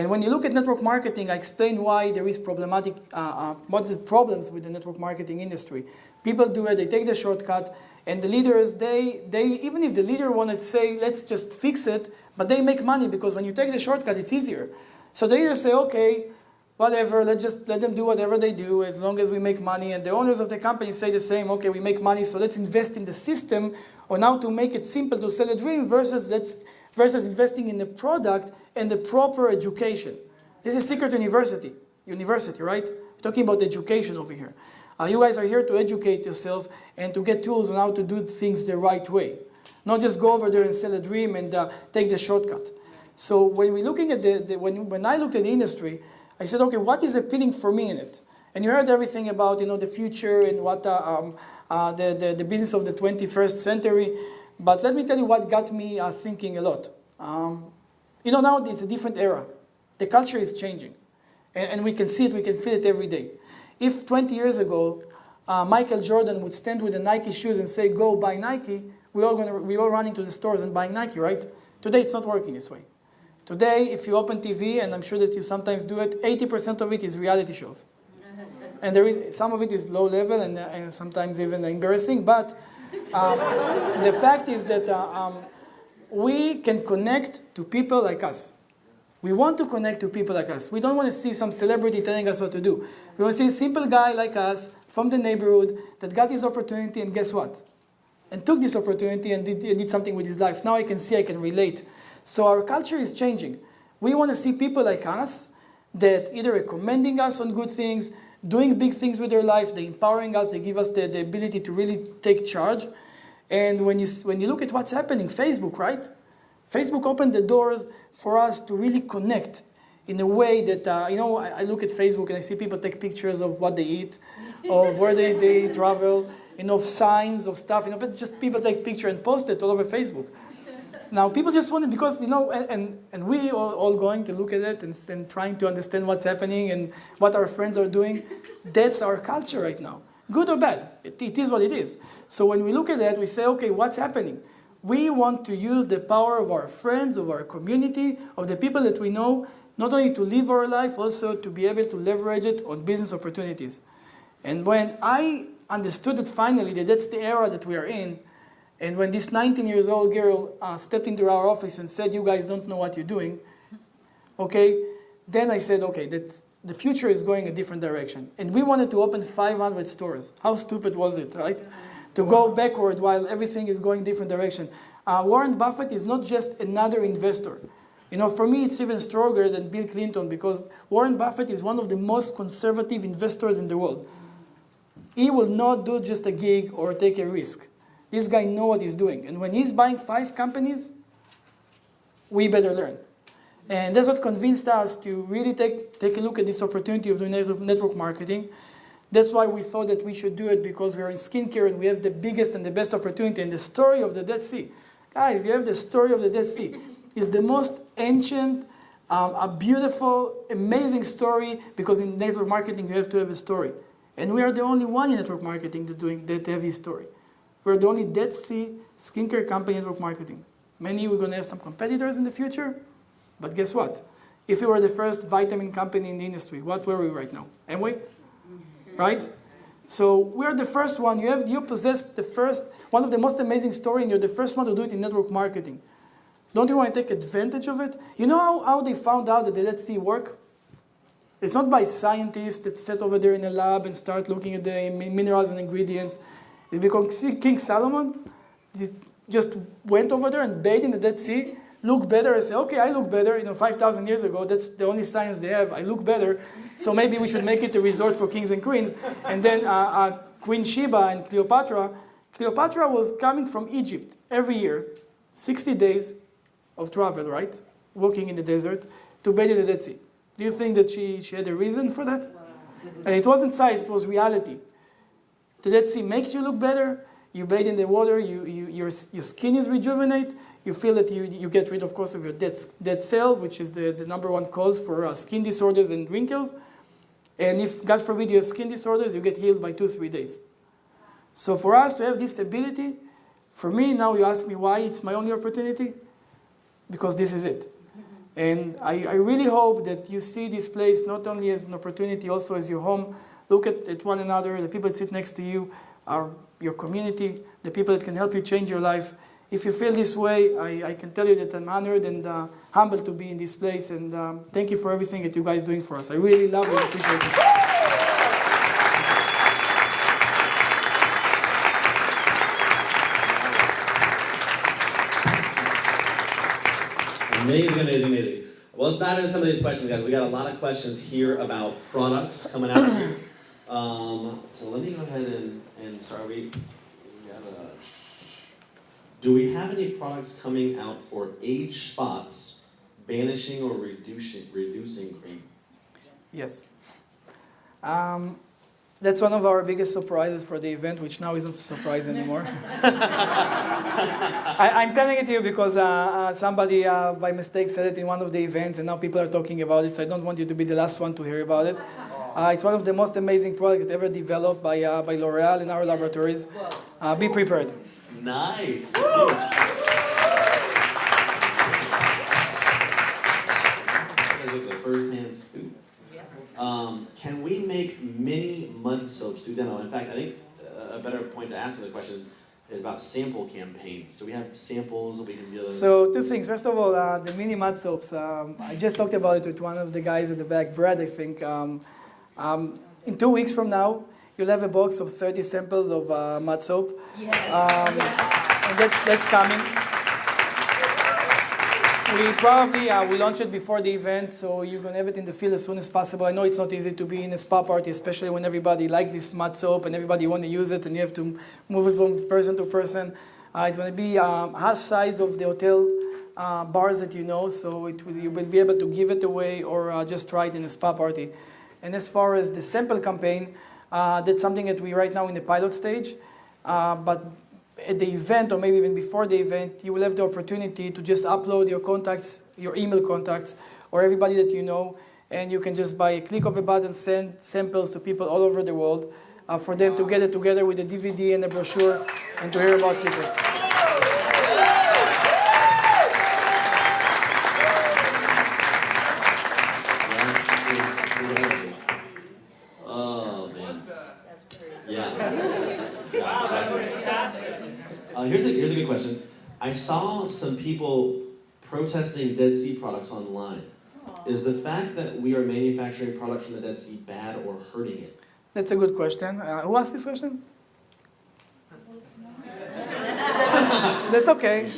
And when you look at network marketing, I explain why there is problematic, what the problems with the network marketing industry. People do it, they take the shortcut, and the leaders, even if the leader wanted to say, let's just fix it, but they make money because when you take the shortcut, it's easier. So they either say, okay, whatever, let's just let them do whatever they do as long as we make money. And the owners of the company say the same, okay, we make money, so let's invest in the system on how to make it simple to sell a dream versus investing in the product and the proper education. This is Secret University, right? We're talking about education over here. You guys are here to educate yourself and to get tools on how to do things the right way. Not just go over there and sell a dream and take the shortcut. So when we're looking at when I looked at the industry, I said, okay, what is appealing for me in it? And you heard everything about the future and what the business of the 21st century. But let me tell you what got me thinking a lot. Now it's a different era. The culture is changing. And we can see it, we can feel it every day. If 20 years ago, Michael Jordan would stand with the Nike shoes and say, go buy Nike, we all running to the stores and buying Nike, right? Today, it's not working this way. Today, if you open TV, and I'm sure that you sometimes do it, 80% of it is reality shows. And some of it is low level and sometimes even embarrassing, but the fact is that we can connect to people like us. We want to connect to people like us. We don't want to see some celebrity telling us what to do. We want to see a simple guy like us from the neighborhood that got his opportunity and guess what? And took this opportunity and did something with his life. Now I can see, I can relate. So our culture is changing. We want to see people like us that either recommending us on good things, doing big things with their life, they empowering us, they give us the ability to really take charge. And when you look at what's happening, Facebook, right? Facebook opened the doors for us to really connect in a way that, I look at Facebook and I see people take pictures of what they eat, of where they travel, of signs, of stuff, but just people take picture and post it all over Facebook. Now, people just want it because, and we all going to look at it and trying to understand what's happening and what our friends are doing. That's our culture right now. Good or bad, it is what it is. So when we look at that, we say, okay, what's happening? We want to use the power of our friends, of our community, of the people that we know, not only to live our life, also to be able to leverage it on business opportunities. And when I understood it finally, that that's the era that we are in, and when this 19-year-old girl stepped into our office and said, you guys don't know what you're doing, okay, then I said, okay, the future is going a different direction. And we wanted to open 500 stores. How stupid was it, right? To go backward while everything is going different direction. Warren Buffett is not just another investor. For me, it's even stronger than Bill Clinton because Warren Buffett is one of the most conservative investors in the world. He will not do just a gig or take a risk. This guy knows what he's doing. And when he's buying 5 companies, we better learn. And that's what convinced us to really take a look at this opportunity of doing network marketing. That's why we thought that we should do it because we're in skincare and we have the biggest and the best opportunity. And the story of the Dead Sea. Guys, you have the story of the Dead Sea. It's the most ancient, a beautiful, amazing story because in network marketing you have to have a story. And we are the only one in network marketing that have a story. We're the only Dead Sea skincare company in network marketing. Maybe we're going to have some competitors in the future, but guess what? If we were the first vitamin company in the industry, what were we right now? Am we? Right? So we're the first one. You possess one of the most amazing stories, and you're the first one to do it in network marketing. Don't you want to take advantage of it? You know how they found out that the Dead Sea work? It's not by scientists that sit over there in a lab and start looking at the minerals and ingredients. It's because King Solomon just went over there and bathed in the Dead Sea, looked better, and said, okay, I look better. 5,000 years ago, that's the only science they have. I look better, so maybe we should make it a resort for kings and queens. And then Queen Sheba and Cleopatra was coming from Egypt every year, 60 days of travel, right? Walking in the desert to bathe in the Dead Sea. Do you think that she had a reason for that? And it wasn't science, it was reality. The Dead Sea makes you look better. You bathe in the water, your skin is rejuvenate. You feel that you get rid, of course, of your dead cells, which is the #1 cause for skin disorders and wrinkles. And if, God forbid, you have skin disorders, you get healed by 2-3 days. So for us to have this ability, for me, now you ask me why it's my only opportunity? Because this is it. And I really hope that you see this place not only as an opportunity, also as your home. Look at one another, the people that sit next to you are your community, the people that can help you change your life. If you feel this way, I can tell you that I'm honored and humbled to be in this place, and thank you for everything that you guys are doing for us. I really love it and appreciate it. Amazing, amazing, amazing. Well, let's dive into some of these questions, guys. We got a lot of questions here about products coming out. So let me go ahead and start. Do we have any products coming out for age spots, banishing or reducing cream? Yes. That's one of our biggest surprises for the event, which now isn't a surprise anymore. I'm telling it to you because somebody by mistake said it in one of the events, and now people are talking about it, so I don't want you to be the last one to hear about it. It's one of the most amazing products ever developed by L'Oreal in our laboratories. Be prepared. Nice. The first-hand scoop. Can we make mini mud soaps through demo? In fact, I think a better point to ask the question is about sample campaigns. Do we have samples that we can do? So two things. First of all, the mini mud soaps. I just talked about it with one of the guys at the back, Brad, I think. In 2 weeks from now, you'll have a box of 30 samples of mud soap. Yes. And that's coming. We probably will launch it before the event, so you can have it in the field as soon as possible. I know it's not easy to be in a spa party, especially when everybody likes this mud soap and everybody want to use it, and you have to move it from person to person. It's going to be half size of the hotel bars that you know, so you will be able to give it away or just try it in a spa party. And as far as the sample campaign, that's something that we right now in the pilot stage, but at the event, or maybe even before the event, you will have the opportunity to just upload your contacts, your email contacts, or everybody that you know, and you can just, by a click of a button, send samples to people all over the world for them to get it together with a DVD and a brochure and to hear about SEACRET. Oh, man. That's crazy. Yeah. Here's a good question. I saw some people protesting Dead Sea products online. Is the fact that we are manufacturing products from the Dead Sea bad or hurting it? That's a good question. Who asked this question? That's okay.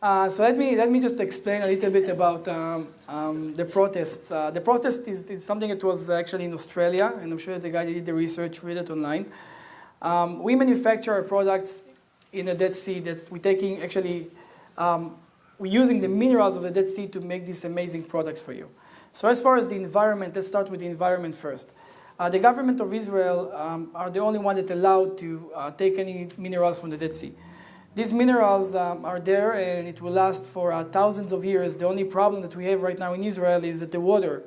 So let me just explain a little bit about the protests. The protest is something that was actually in Australia, and I'm sure the guy that did the research read it online. We manufacture our products in the Dead Sea. We're taking actually, we're using the minerals of the Dead Sea to make these amazing products for you. So as far as the environment, let's start with the environment first. The government of Israel are the only one that allowed to take any minerals from the Dead Sea. These minerals are there and it will last for thousands of years. The only problem that we have right now in Israel is that the water.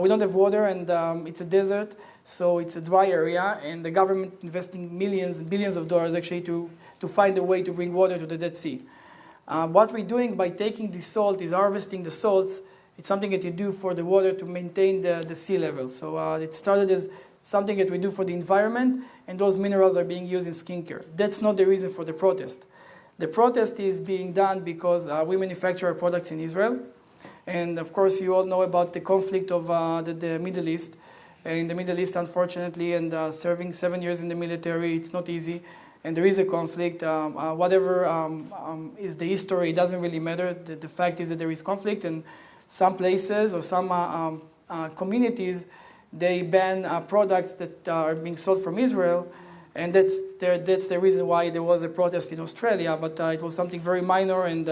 We don't have water and it's a desert, so it's a dry area, and the government investing millions and billions of dollars actually to find a way to bring water to the Dead Sea. What we're doing by taking the salt is harvesting the salts. It's something that you do for the water to maintain the sea level. So it started as something that we do for the environment, and those minerals are being used in skincare. That's not the reason for the protest. The protest is being done because we manufacture our products in Israel. And of course, you all know about the conflict of the Middle East. In the Middle East, unfortunately, and serving 7 years in the military, it's not easy. And there is a conflict. Whatever is the history, it doesn't really matter. The fact is that there is conflict, and some places or some communities, they ban products that are being sold from Israel. And that's the reason why there was a protest in Australia, but it was something very minor, and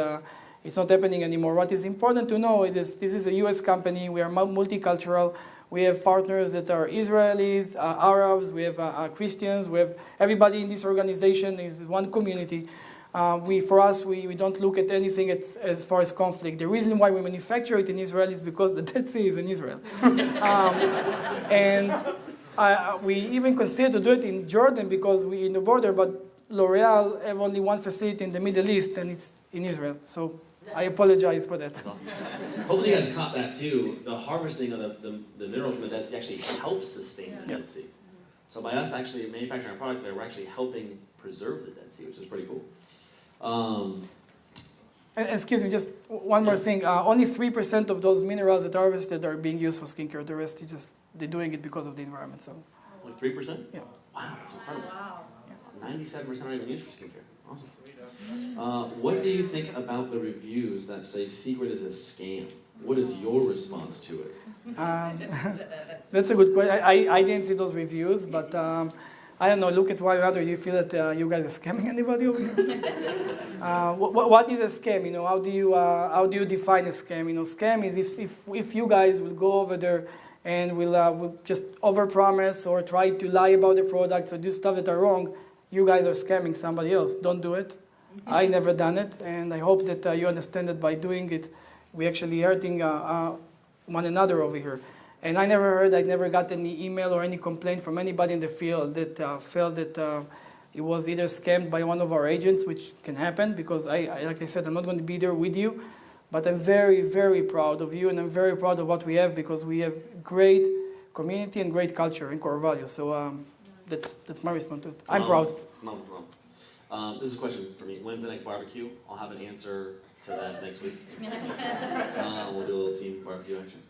it's not happening anymore. What is important to know is this is a US company. We are multicultural. We have partners that are Israelis, Arabs, we have Christians, we have everybody in this organization is one community. For us, we don't look at anything as far as conflict. The reason why we manufacture it in Israel is because the Dead Sea is in Israel. And we even consider to do it in Jordan because we're in the border, but L'Oreal have only one facility in the Middle East, and it's in Israel. So I apologize for that. That's awesome. Hopefully you guys caught that too. The harvesting of the minerals from the Dead Sea actually helps sustain the Dead Sea. So by us actually manufacturing our products there, we're actually helping preserve the Dead Sea, which is pretty cool. And excuse me, just one more thing. Only 3% of those minerals that are harvested are being used for skincare. The rest, they're doing it because of the environment. So. Only 3%? Yeah. Wow, that's incredible. Wow. 97% are even used for skincare. Awesome. What do you think about the reviews that say Secret is a scam? What is your response to it? That's a good question. I didn't see those reviews, but I don't know. Look at one another. Do you feel that you guys are scamming anybody over here? What is a scam? You know, how do you define a scam? You know, scam is if you guys will go over there and will just overpromise or try to lie about the products or do stuff that are wrong, you guys are scamming somebody else. Don't do it. I never done it, and I hope that you understand that by doing it, we actually hurting one another over here. And I never got any email or any complaint from anybody in the field that felt that it was either scammed by one of our agents, which can happen because like I said, I'm not going to be there with you, but I'm very, very proud of you, and I'm very proud of what we have because we have great community and great culture and core values. So that's my response to it. I'm proud. No problem. This is a question for me. When's the next barbecue? I'll have an answer to that next week. We'll do a little team barbecue action.